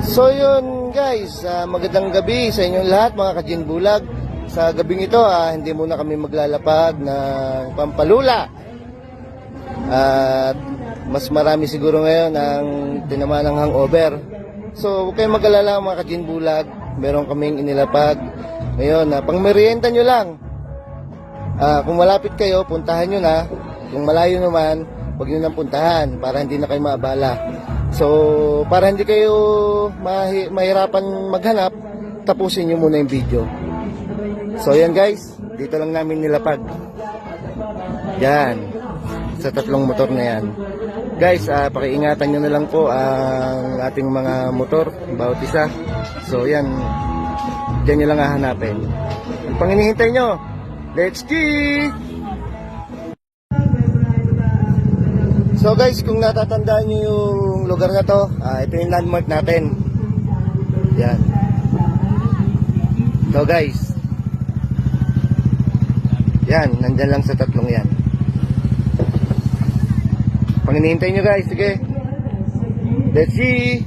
So yun guys, magandang gabi sa inyong lahat mga ka-Gin Bulag. Sa gabing ito, hindi muna kami maglalapag ng pampalula. At mas marami siguro ngayon ang tinamaan ng hangover. So huwag kayong mag-alala mga ka-Gin Bulag. Meron kaming inilapag ngayon na pang merienda nyo lang. Kung malapit kayo, puntahan nyo na. Kung malayo naman, huwag nyo nang puntahan para hindi na kayo maabala. So, para hindi kayo mahirapan maghanap, tapusin nyo muna yung video. So, yan guys, dito lang namin nilapag. Yan, sa tatlong motor na yan. Guys, pakiingatan nyo na lang po ang ating mga motor, bawat isa. So, yan, dyan nyo lang hahanapin. Pang hinihintay nyo, let's go! So guys, kung natatandaan nyo yung lugar na to, ito yung landmark natin. Yan. So guys, yan, nandyan lang sa tatlong yan. Pang hinihintay nyo guys, sige. Let's see!